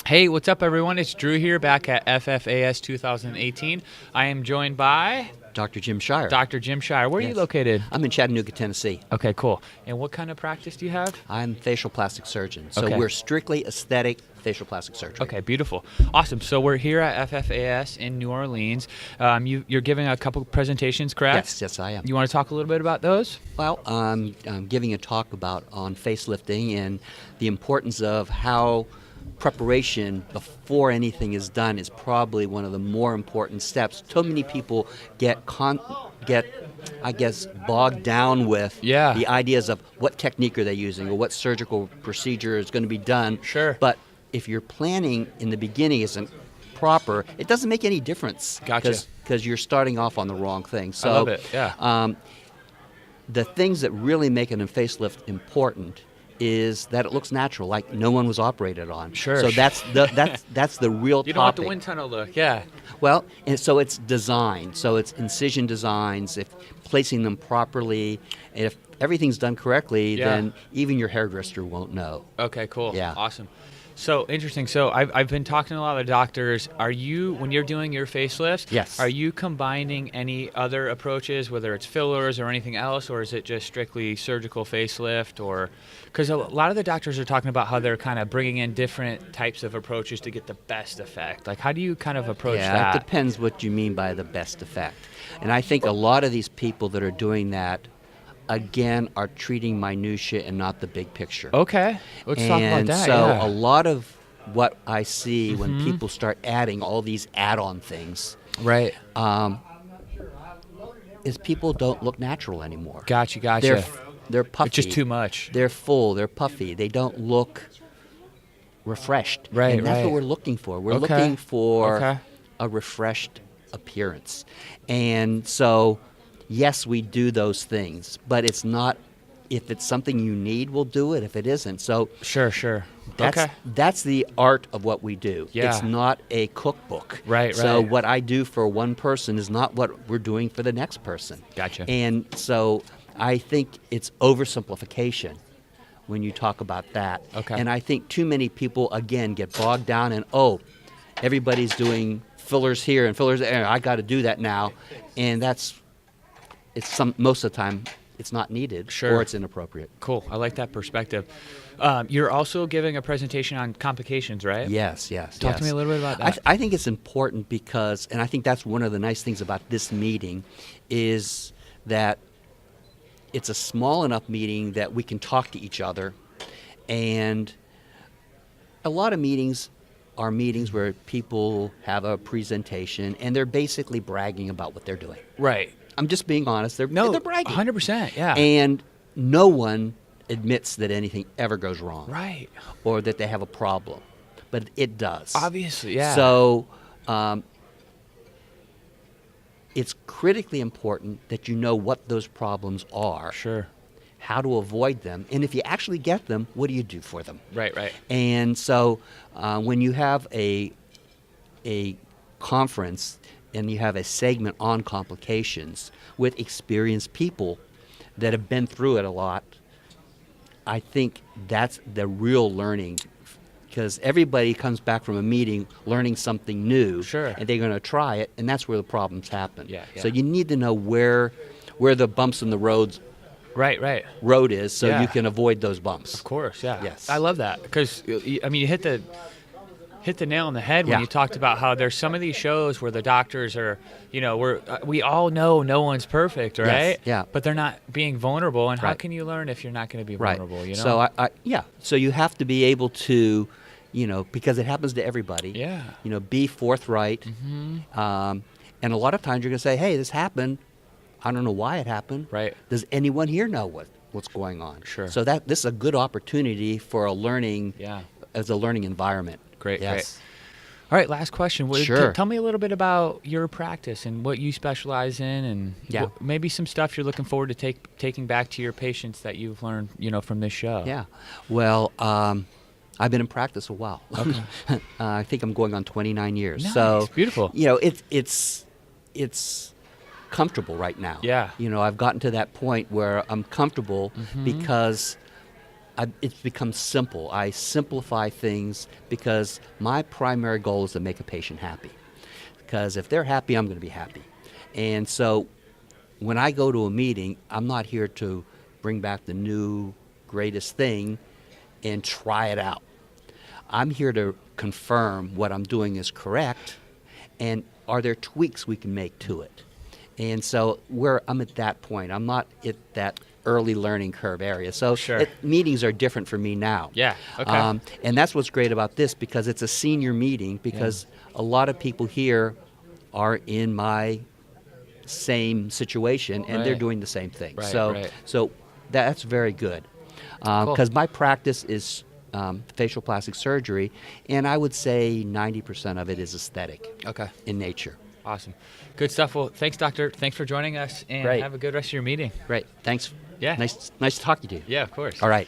Hey, what's up, everyone? It's Drew here back at FFAS 2018. I am joined by Dr. Jim Shire. Dr. Jim Shire. Where are you Yes. located? I'm in Chattanooga, Tennessee. Okay, cool. And what kind of practice do you have? I'm facial plastic surgeon. So Okay. we're strictly aesthetic facial plastic surgery. Okay, beautiful. Awesome. So we're here at FFAS in New Orleans. You're giving a couple presentations, correct? Yes, I am. You want to talk a little bit about those? Well, I'm giving a talk on facelifting and the importance of how preparation before anything is done is probably one of the more important steps. So many people get I guess, bogged down with Yeah. the ideas of what technique are they using or what surgical procedure is going to be done. Sure. But if your planning in the beginning isn't proper, it doesn't make any difference. Gotcha. Because you're starting off on the wrong thing. So, I love it, yeah. The things that really make an facelift important is that it looks natural, like no one was operated on. Sure. So that's the real You don't want topic. the wind tunnel look, yeah. Well, and so it's design. So it's incision designs, if placing them properly. If everything's done correctly, Yeah. then even your hairdresser won't know. Okay, cool. Yeah. Awesome. So interesting. So I've been talking to a lot of doctors. When you're doing your facelifts, Yes. are you combining any other approaches, whether it's fillers or anything else, or is it just strictly surgical facelift? Or because a lot of the doctors are talking about how they're kind of bringing in different types of approaches to get the best effect. Like, how do you kind of approach Yeah, that? it depends what you mean by the best effect. And I think a lot of these people that are doing that, again, are treating minutia and not the big picture. Okay, let's talk about And that. so yeah. a lot of what I see when people start adding all these add-on things Right. is people don't look natural anymore. Gotcha. They're puffy. It's just too much. They're full. They're puffy. They don't look refreshed. Right, And that's right. what we're looking for. We're Okay. looking for Okay. a refreshed appearance. And so, yes, we do those things, but it's not. If it's something you need, we'll do it. If it isn't, so Sure. that's Okay. that's the art of what we do. Yeah. It's not a cookbook. Right, So right. what I do for one person is not what we're doing for the next person. Gotcha. And so I think it's oversimplification when you talk about that. Okay. And I think too many people, again, get bogged down in, everybody's doing fillers here and fillers there. I got to do that now. And most of the time, it's not needed Sure. or it's inappropriate. Cool. I like that perspective. You're also giving a presentation on complications, right? Yes. Talk to me a little bit about that. I think it's important because, and I think that's one of the nice things about this meeting, is that it's a small enough meeting that we can talk to each other. And a lot of meetings are meetings where people have a presentation and they're basically bragging about what they're doing. Right. I'm just being honest. They're bragging. 100%. Yeah. And no one admits that anything ever goes wrong. Right. Or that they have a problem. But it does. Obviously, yeah. So it's critically important that you know what those problems are, Sure. how to avoid them, and if you actually get them, what do you do for them? Right. And so when you have a conference and you have a segment on complications with experienced people that have been through it a lot, I think that's the real learning, because everybody comes back from a meeting learning something new, Sure. and they're going to try it, and that's where the problems happen. Yeah. So you need to know where the bumps in the road is, so Yeah. you can avoid those bumps. Of course, yeah. Yes. I love that because I mean you hit the nail on the head when Yeah. you talked about how there's some of these shows where the doctors are, we all know no one's perfect, right? yeah. But they're not being vulnerable, and how Right. can you learn if you're not going to be Right. vulnerable? You know. So So you have to be able to, because it happens to everybody. Yeah. Be forthright. Mm-hmm. And a lot of times you're going to say, "Hey, this happened. I don't know why it happened. Right. Does anyone here know what's going on?" Sure. So this is a good opportunity for a learning. Yeah. As a learning environment. Great. Yes. All right, last question. Sure. Tell me a little bit about your practice and what you specialize in, and Yeah. maybe some stuff you're looking forward to taking back to your patients that you've learned, from this show. Yeah. Well, I've been in practice a while. Okay. I think I'm going on 29 years. Nice. So Beautiful. It's comfortable right now. Yeah. I've gotten to that point where I'm comfortable because it's become simple. I simplify things because my primary goal is to make a patient happy. Because if they're happy, I'm going to be happy. And so when I go to a meeting, I'm not here to bring back the new greatest thing and try it out. I'm here to confirm what I'm doing is correct, and are there tweaks we can make to it? And so I'm at that point. I'm not at that early learning curve area. So Sure. Meetings are different for me now. Yeah, okay. And that's what's great about this, because it's a senior meeting, because a lot of people here are in my same situation, and they're Right. doing the same thing. Right, so right. so that's very good. Because my practice is facial plastic surgery, and I would say 90% of it is aesthetic Okay. in nature. Awesome. Good stuff. Well, thanks, Doctor. Thanks for joining us, and Great. have a good rest of your meeting. Great. Thanks. Yeah. Nice talking to you. Yeah, of course. All right.